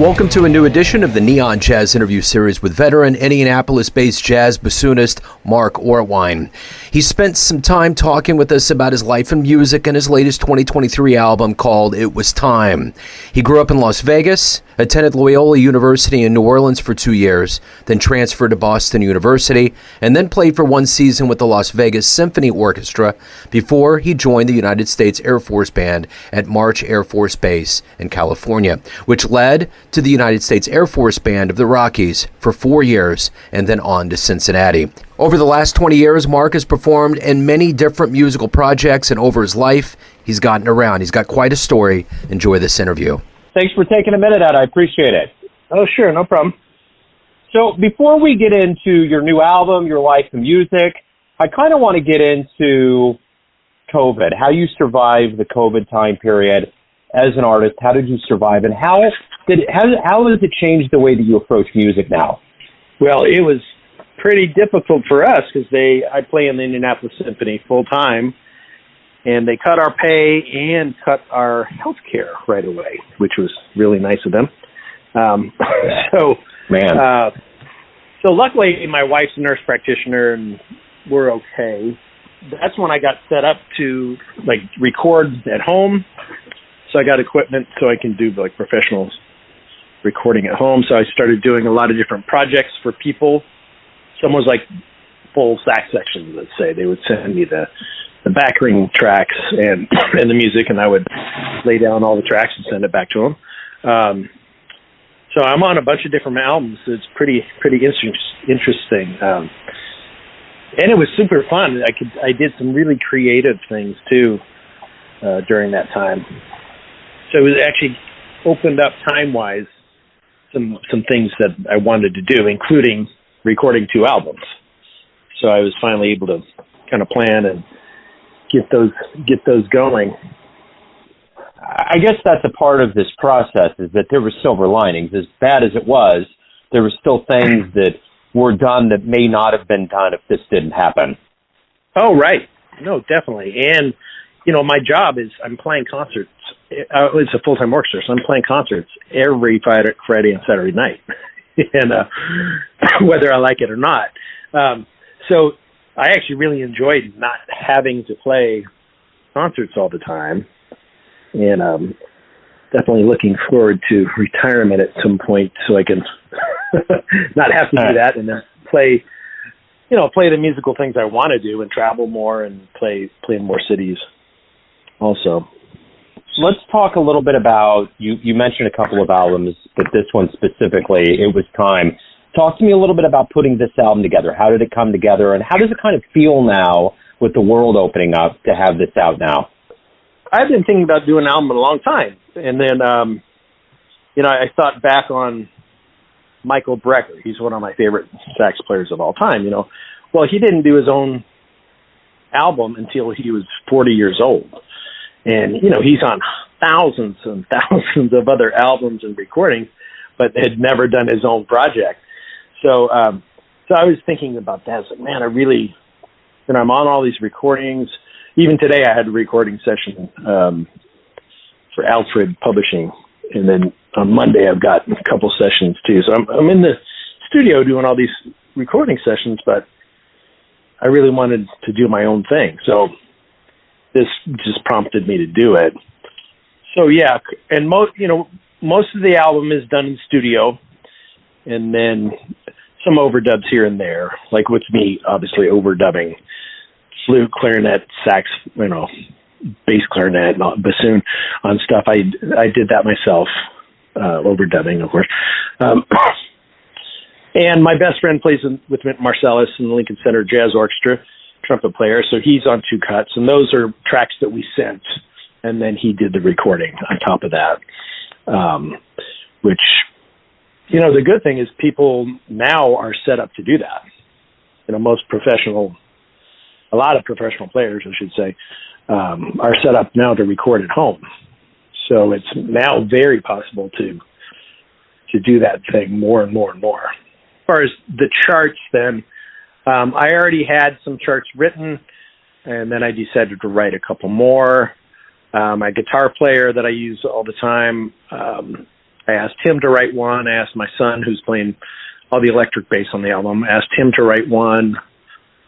Welcome to a new edition of the Neon Jazz interview series with veteran Indianapolis-based jazz bassoonist Mark Ortwein. He spent some time talking with us about his life in music and his latest 2023 album called It Was Time. He grew up in Las Vegas, attended Loyola University in New Orleans for 2 years, then transferred to Boston University, and then played for 1 season with the Las Vegas Symphony Orchestra before he joined the United States Air Force Band at March Air Force Base in California, which led to the United States Air Force Band of the Rockies for 4 years and then on to Cincinnati. Over the last 20 years, Mark has performed in many different musical projects, and over his life, he's gotten around. He's got quite a story. Enjoy this interview. Thanks for taking a minute out. I appreciate it. Oh, sure. No problem. So before we get into your new album, your life in music, I kind of want to get into COVID, how you survived the COVID time period as an artist. How did you survive, and how has it changed the way that you approach music now? Well, it was pretty difficult for us because I play in the Indianapolis Symphony full time, and they cut our pay and cut our health care right away, which was really nice of them. So luckily my wife's a nurse practitioner and we're okay. That's when I got set up to record at home. So I got equipment so I can do professional recording at home. So I started doing a lot of different projects for people. Some was full sax sections, let's say. They would send me the background tracks and the music, and I would lay down all the tracks and send it back to them. So I'm on a bunch of different albums. It's pretty interesting. And it was super fun. I did some really creative things too during that time. So it was actually opened up time-wise some things that I wanted to do, including recording 2 albums. So I was finally able to kind of plan and get those going. I guess that's a part of this process, is that there were silver linings. As bad as it was, there were still things that were done that may not have been done if this didn't happen. Oh, right. No, definitely. And, my job is I'm playing concerts. It's a full-time orchestra, so I'm playing concerts every Friday and Saturday night, and whether I like it or not. So I actually really enjoyed not having to play concerts all the time, and definitely looking forward to retirement at some point so I can not have to do that and then play the musical things I want to do and travel more and play in more cities also. Let's talk a little bit about, you mentioned a couple of albums, but this one specifically, It Was Time. Talk to me a little bit about putting this album together. How did it come together, and how does it kind of feel now with the world opening up to have this out now? I've been thinking about doing an album in a long time. And then, I thought back on Michael Brecker. He's one of my favorite sax players of all time, Well, he didn't do his own album until he was 40 years old. And, he's on thousands and thousands of other albums and recordings, but had never done his own project. So I was thinking about that. I was like, man, I really, I'm on all these recordings. Even today I had a recording session for Alfred Publishing. And then on Monday I've got a couple sessions too. So I'm in the studio doing all these recording sessions, but I really wanted to do my own thing. So this just prompted me to do it. So yeah, and most of the album is done in studio, and then some overdubs here and there, like with me obviously overdubbing flute, clarinet, sax, bass clarinet, bassoon on stuff. I did that myself, overdubbing, of course. And my best friend plays with Marcellus in the Lincoln Center Jazz Orchestra, trumpet player, so he's on 2 cuts, and those are tracks that we sent, and then he did the recording on top of that, which, the good thing is people now are set up to do that. A lot of professional players, I should say, are set up now to record at home. So it's now very possible to do that thing more and more and more. As far as the charts, then, I already had some charts written, and then I decided to write a couple more. My guitar player that I use all the time, I asked him to write one. I asked my son, who's playing all the electric bass on the album, I asked him to write one.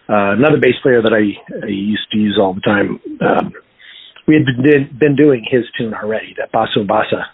Another bass player that I used to use all the time, we had been doing his tune already, that Basso Bassa.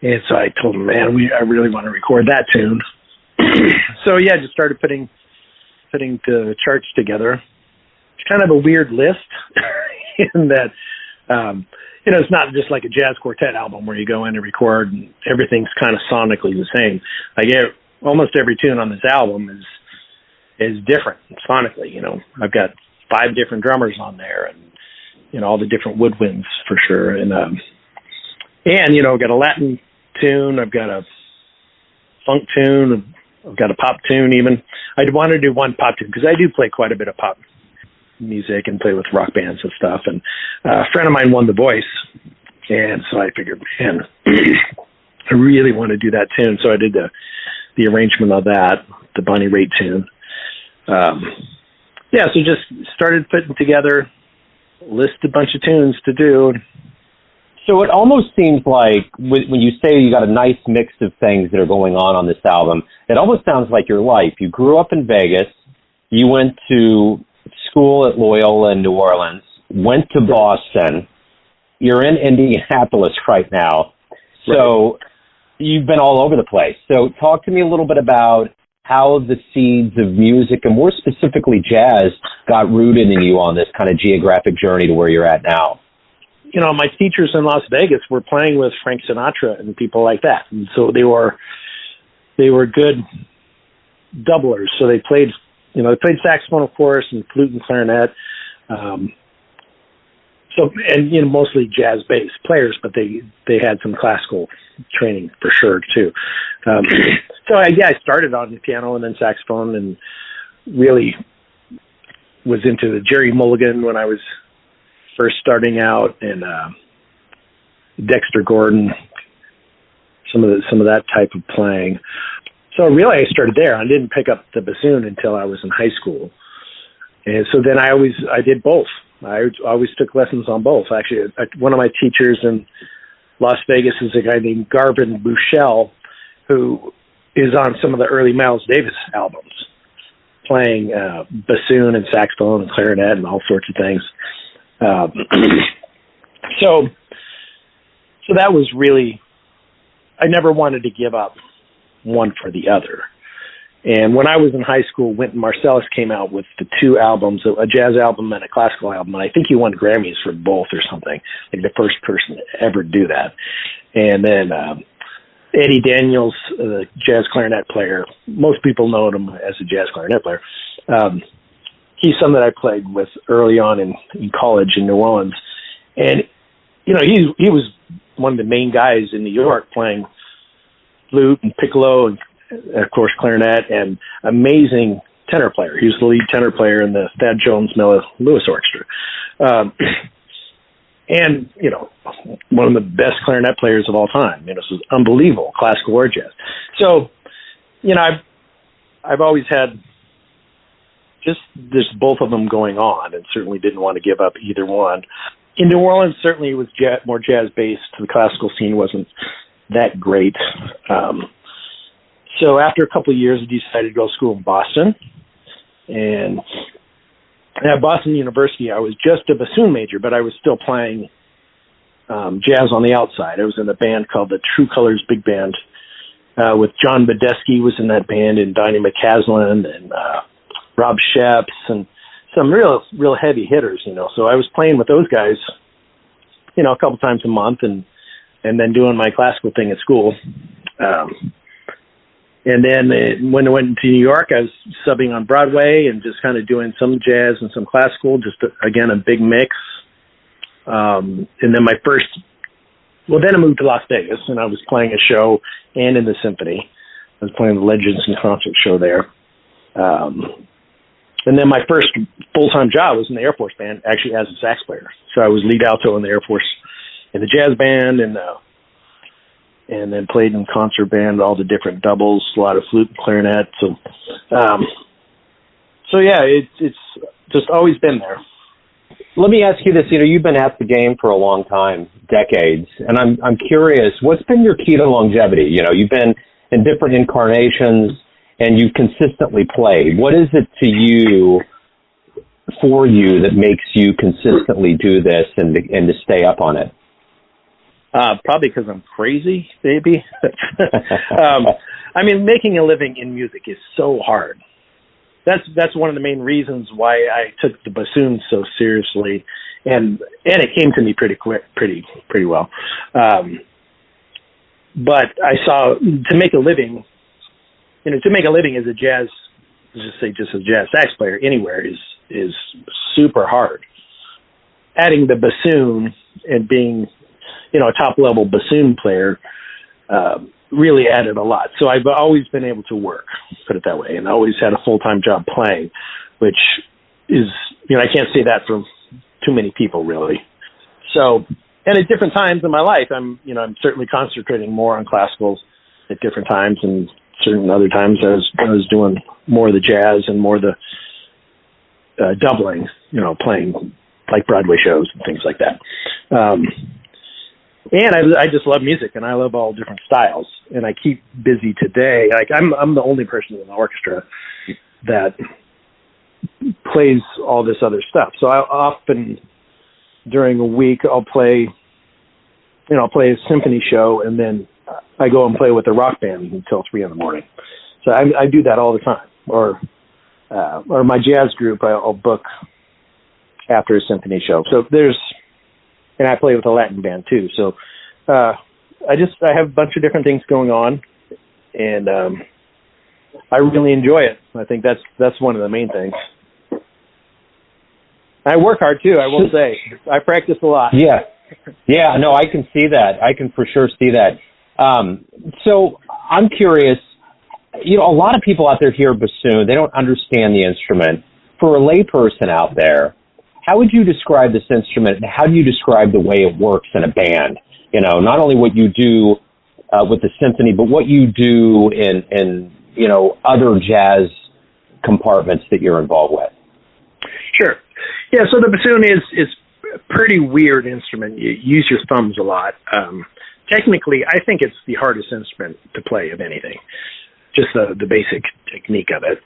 And so I told him, man, I really want to record that tune. So yeah, just started putting the charts together. It's kind of a weird list in that, it's not just like a jazz quartet album where you go in and record and everything's kind of sonically the same. Almost every tune on this album is different sonically. I've got 5 different drummers on there, and all the different woodwinds for sure. And I've got a Latin tune, I've got a funk tune, I've got a pop tune even. I'd want to do one pop tune because I do play quite a bit of pop music and play with rock bands and stuff. And a friend of mine won The Voice, and so I figured, man, I really want to do that tune. So I did the arrangement of that, the Bonnie Raitt tune. So just started putting together, list a bunch of tunes to do. So it almost seems like when you say you got a nice mix of things that are going on this album, it almost sounds like your life. You grew up in Vegas, you went to school at Loyola in New Orleans, went to Boston, you're in Indianapolis right now. So you've been all over the place. So talk to me a little bit about how the seeds of music, and more specifically jazz, got rooted in you on this kind of geographic journey to where you're at now. My teachers in Las Vegas were playing with Frank Sinatra and people like that. And so they were good doublers. So they played saxophone, of course, and flute and clarinet. Mostly jazz bass players, but they had some classical training for sure too. I started on the piano and then saxophone, and really was into the Jerry Mulligan when I was first starting out, and Dexter Gordon, some of that type of playing. So really I started there. I didn't pick up the bassoon until I was in high school. And so then I did both. I always took lessons on both. Actually, one of my teachers in Las Vegas is a guy named Garvin Bushell, who is on some of the early Miles Davis albums, playing bassoon and saxophone and clarinet and all sorts of things. So that was really, I never wanted to give up one for the other. And when I was in high school, Wynton Marsalis came out with the 2 albums, a jazz album and a classical album, and I think he won Grammys for both or something, like the first person to ever do that. And then Eddie Daniels, the jazz clarinet player, most people know him as a jazz clarinet player. He's someone that I played with early on in college in New Orleans. And, he was one of the main guys in New York playing flute and piccolo and, of course, clarinet, and amazing tenor player. He was the lead tenor player in the Thad Jones Miller Lewis Orchestra. And, one of the best clarinet players of all time. This was unbelievable, classical or jazz. So, I've always had just both of them going on, and certainly didn't want to give up either one. In New Orleans, certainly it was more jazz-based. The classical scene wasn't that great. So after a couple of years, I decided to go to school in Boston. And at Boston University, I was just a bassoon major, but I was still playing jazz on the outside. I was in a band called the True Colors Big Band with John Badesky was in that band, and Donnie McCaslin and Rob Sheps and some real heavy hitters, So I was playing with those guys, a couple times a month, and then doing my classical thing at school. And then when I went to New York, I was subbing on Broadway and just kind of doing some jazz and some classical, just again, a big mix. And then then I moved to Las Vegas, and I was playing a show and in the symphony. I was playing the Legends and Concert show there. And then my first full-time job was in the Air Force Band, actually as a sax player. So I was lead alto in the Air Force in the jazz band, and then played in concert band, all the different doubles, a lot of flute and clarinet. So yeah, it's just always been there. let me ask you this. You've been at the game for a long time, decades, and I'm curious, what's been your key to longevity? You've been in different incarnations, and you've consistently played. What is it for you that makes you consistently do this and to stay up on it? Probably because I'm crazy, maybe. Making a living in music is so hard. That's one of the main reasons why I took the bassoon so seriously, and it came to me pretty quick, pretty well. But I saw to make a living as a jazz, just a jazz sax player anywhere is super hard. Adding the bassoon and being, a top level bassoon player, really added a lot. So I've always been able to work, put it that way, and I always had a full-time job playing, which is, I can't say that for too many people really. So, and at different times in my life, I'm certainly concentrating more on classicals at different times, and certain other times I was doing more of the jazz and more of the doubling, playing like Broadway shows and things like that. And I just love music, and I love all different styles, and I keep busy today. Like I'm the only person in the orchestra that plays all this other stuff. So I often during a week I'll play a symphony show, and then I go and play with the rock band until 3 a.m. So I do that all the time. Or my jazz group I'll book after a symphony show. So and I play with a Latin band too. So I have a bunch of different things going on, and I really enjoy it. I think that's one of the main things. I work hard too, I will say. I practice a lot. Yeah. Yeah, no, I can see that. I can for sure see that. So I'm curious, a lot of people out there hear bassoon. They don't understand the instrument. For a layperson out there, how would you describe this instrument, and how do you describe the way it works in a band? Not only what you do with the symphony, but what you do in other jazz compartments that you're involved with. Sure. Yeah, so the bassoon is a pretty weird instrument. You use your thumbs a lot. Technically, I think it's the hardest instrument to play of anything, just the basic technique of it.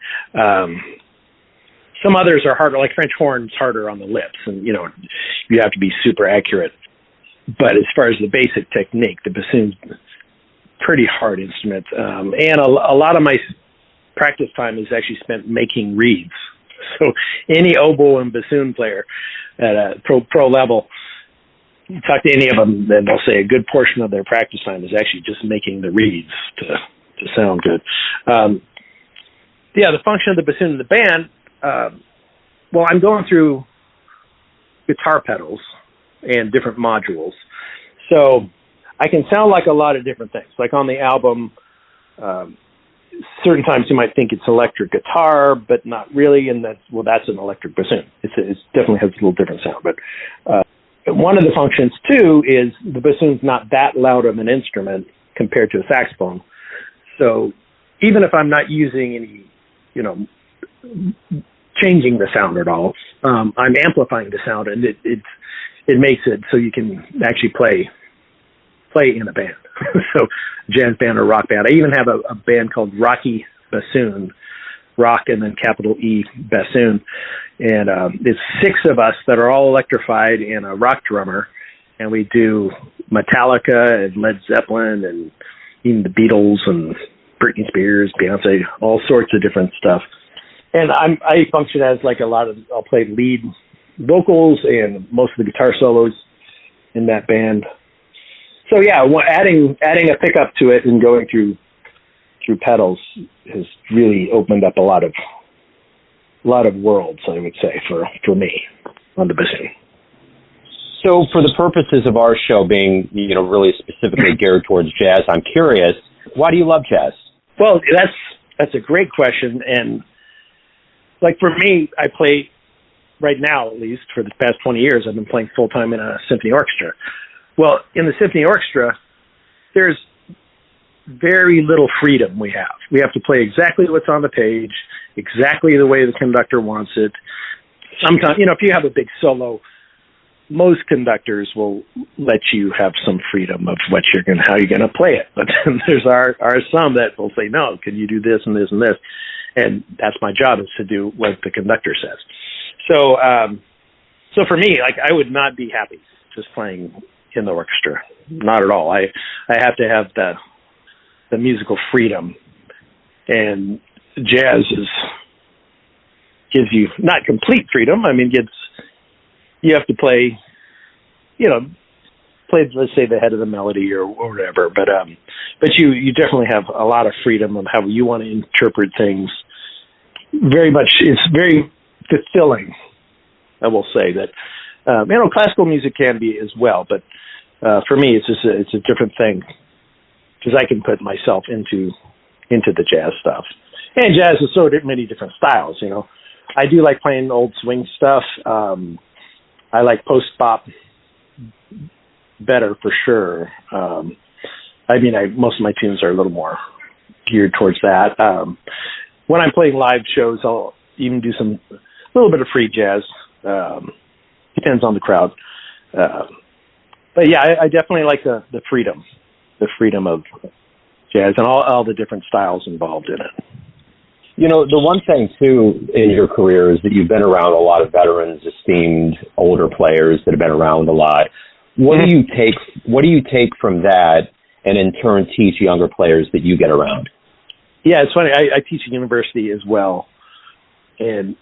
Some others are harder, like French horn's harder on the lips, and you have to be super accurate. But as far as the basic technique, the bassoon's a pretty hard instrument, and a lot of my practice time is actually spent making reeds. So any oboe and bassoon player at a pro level, you talk to any of them, then they'll say a good portion of their practice time is actually just making the reeds to sound good. The function of the bassoon in the band. I'm going through guitar pedals and different modules. So I can sound like a lot of different things. Like on the album, certain times you might think it's electric guitar, but not really. And that's an electric bassoon. It definitely has a little different sound. But one of the functions too is the bassoon's not that loud of an instrument compared to a saxophone. So even if I'm not using any, changing the sound at all, I'm amplifying the sound, and it makes it so you can actually play in a band. So jazz band or rock band. I even have a band called Rocky Bassoon, rock and then capital E bassoon, and it's 6 of us that are all electrified and a rock drummer, and we do Metallica and Led Zeppelin and even the Beatles and Britney Spears, Beyonce, all sorts of different stuff. And I function as like I'll play lead vocals and most of the guitar solos in that band. So yeah, adding a pickup to it and going through pedals has really opened up a lot of worlds, I would say, for me on the bassoon. So for the purposes of our show being, really specifically geared towards jazz, I'm curious, why do you love jazz? Well, that's a great question. And like for me, I play right now, at least for the past 20 years, I've been playing full time in a symphony orchestra. Well, in the symphony orchestra, there's very little freedom we have. We have to play exactly what's on the page, exactly the way the conductor wants it. Sometimes, if you have a big solo, most conductors will let you have some freedom of how you're gonna play it. But then are some that will say, no, can you do this and this and this? And that's my job, is to do what the conductor says. So for me, like, I would not be happy just playing in the orchestra. Not at all. I have to have the musical freedom, and jazz gives you not complete freedom. I mean, you have to play, let's say, the head of the melody or whatever. But you definitely have a lot of freedom of how you want to interpret things. Very much, it's very fulfilling. I will say that, classical music can be as well, but for me, it's a different thing, because I can put myself into the jazz stuff. And jazz is so many different styles. I do like playing old swing stuff. I like post-bop better, for sure. Most of my tunes are a little more geared towards that. When I'm playing live shows, I'll even do a little bit of free jazz. Depends on the crowd. But yeah, I definitely like the freedom of jazz and all the different styles involved in it. The one thing, too, in your career is that you've been around a lot of veterans, esteemed older players that have been around a lot. What do you take from that and in turn teach younger players that you get around? Yeah, it's funny. I teach at university as well. And,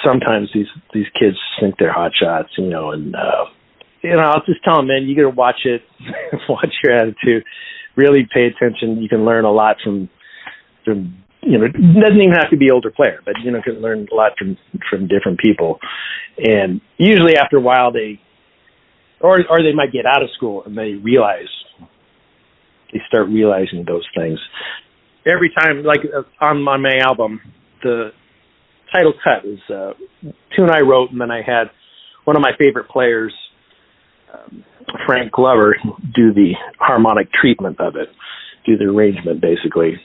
sometimes these kids think they're hot shots, and, I'll just tell them, man, you got to watch it, watch your attitude, really pay attention. You can learn a lot from it doesn't even have to be older player, but, can learn a lot from different people. And usually after a while they might get out of school and they start realizing those things. Every time, like on my album, the title cut is a tune I wrote, and then I had one of my favorite players, Frank Glover, do the harmonic treatment of it, do the arrangement basically.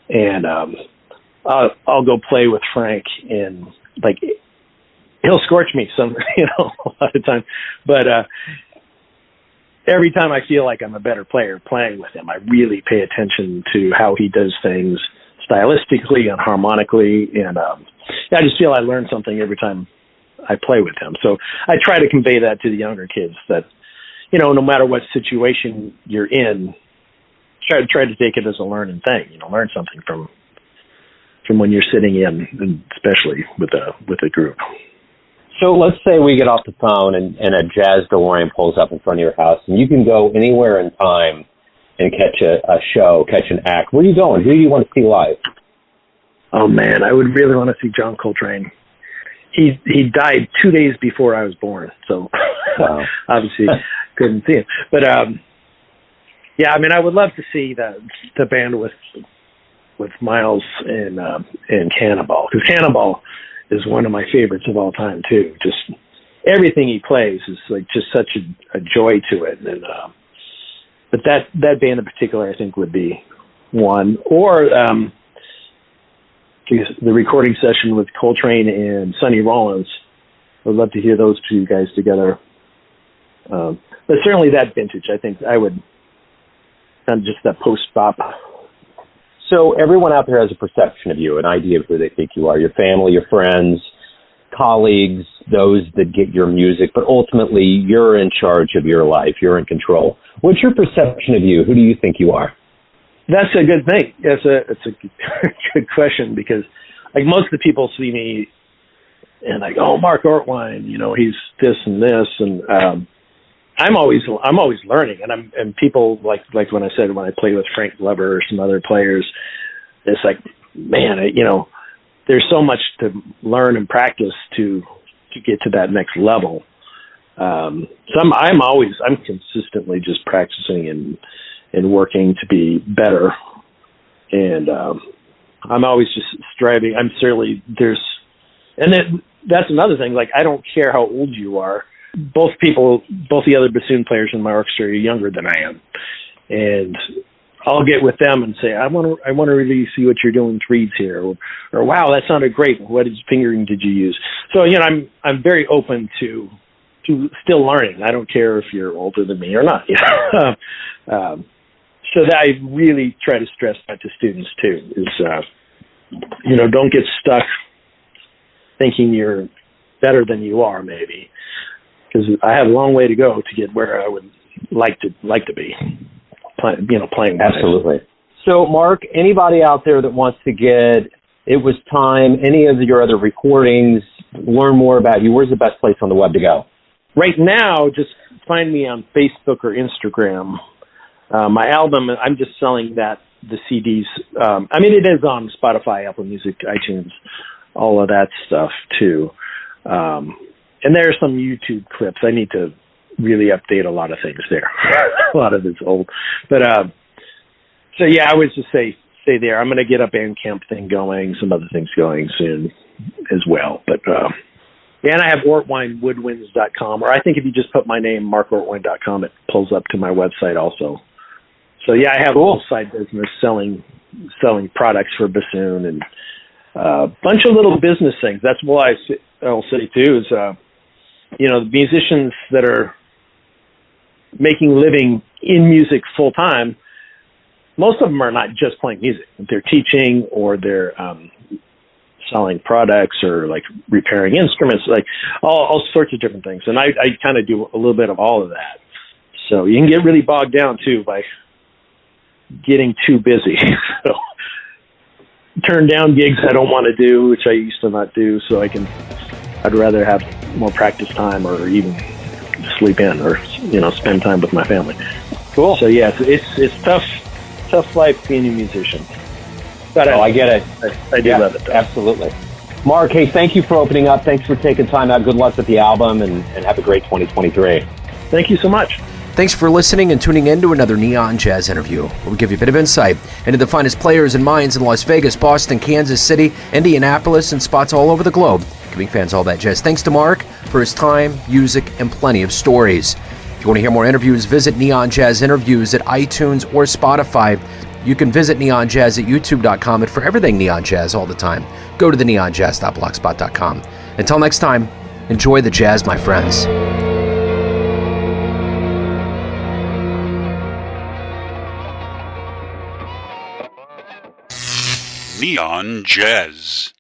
And I'll go play with Frank, and like he'll scorch me a lot of time. But every time I feel like I'm a better player playing with him, I really pay attention to how he does things stylistically and harmonically, and I just feel I learn something every time I play with him. So I try to convey that to the younger kids, that no matter what situation you're in, try to take it as a learning thing. Learn something from when you're sitting in, and especially with a group. So let's say we get off the phone and a jazz DeLorean pulls up in front of your house, and you can go anywhere in time and catch a show, catch an act. Where are you going? Who do you want to see live? Oh man, I would really want to see John Coltrane. He died 2 days before I was born, so wow. Obviously couldn't see him. But yeah, I would love to see the band with Miles and Cannonball, because Cannonball is one of my favorites of all time too. Just everything he plays is like just such a joy to it. And but that band in particular, I think, would be one. Or the recording session with Coltrane and Sonny Rollins. I'd love to hear those two guys together. But certainly that vintage, I think I would, kind of just that post-bop. So everyone out there has a perception of you, an idea of who they think you are, your family, your friends, colleagues, those that get your music, but ultimately you're in charge of your life. You're in control. What's your perception of you? Who do you think you are? That's a good thing. It's a good question, because like most of the people see me and like, oh, Mark Ortwein, he's this and this, and I'm always learning, and people like when I said when I play with Frank Glover or some other players, it's like, man, there's so much to learn and practice to get to that next level. So I'm consistently just practicing and working to be better, and I'm always just striving. That's another thing. Like, I don't care how old you are. Both the other bassoon players in my orchestra are younger than I am, and I'll get with them and say, I want to really see what you're doing with reeds here, or wow, that sounded great. What fingering did you use? So I'm very open to still learning. I don't care if you're older than me or not. So that I really try to stress that to students too, is, don't get stuck thinking you're better than you are, maybe, because I have a long way to go to get where I would like to be, playing. Absolutely. So, Mark, anybody out there that wants to get It Was Time, any of your other recordings, learn more about you, where's the best place on the web to go? Right now, just find me on Facebook or Instagram. My album, I'm just selling the CDs. It is on Spotify, Apple Music, iTunes, all of that stuff too. And there are some YouTube clips. I need to really update a lot of things there. A lot of it's old. But, so yeah, I would just say there. I'm going to get a Bandcamp thing going, some other things going soon as well. But, and I have ortweinwoodwinds.com, or I think if you just put my name, markortwein.com, it pulls up to my website also. So yeah, I have a whole side business selling products for bassoon and a bunch of little business things. That's why I'll say too is, the musicians that are making a living in music full time, most of them are not just playing music. They're teaching, or they're selling products, or like repairing instruments, like all sorts of different things. And I kind of do a little bit of all of that. So you can get really bogged down too by getting too busy. So turn down gigs I don't want to do, which I used to not do. So I'd rather have more practice time, or even sleep in, or spend time with my family. Cool. So yeah, it's tough life being a musician. But I get it. I do love it, though. Absolutely. Mark, hey, thank you for opening up. Thanks for taking time out. Good luck with the album, and have a great 2023. Thank you so much. Thanks for listening and tuning in to another Neon Jazz interview, where we give you a bit of insight into the finest players and minds in Las Vegas, Boston, Kansas City, Indianapolis, and spots all over the globe, giving fans all that jazz. Thanks to Mark for his time, music, and plenty of stories. If you want to hear more interviews, visit Neon Jazz Interviews at iTunes or Spotify. You can visit Neon Jazz at youtube.com, and for everything Neon Jazz all the time, go to the neonjazz.blogspot.com. Until next time, enjoy the jazz, my friends. Neon Jazz.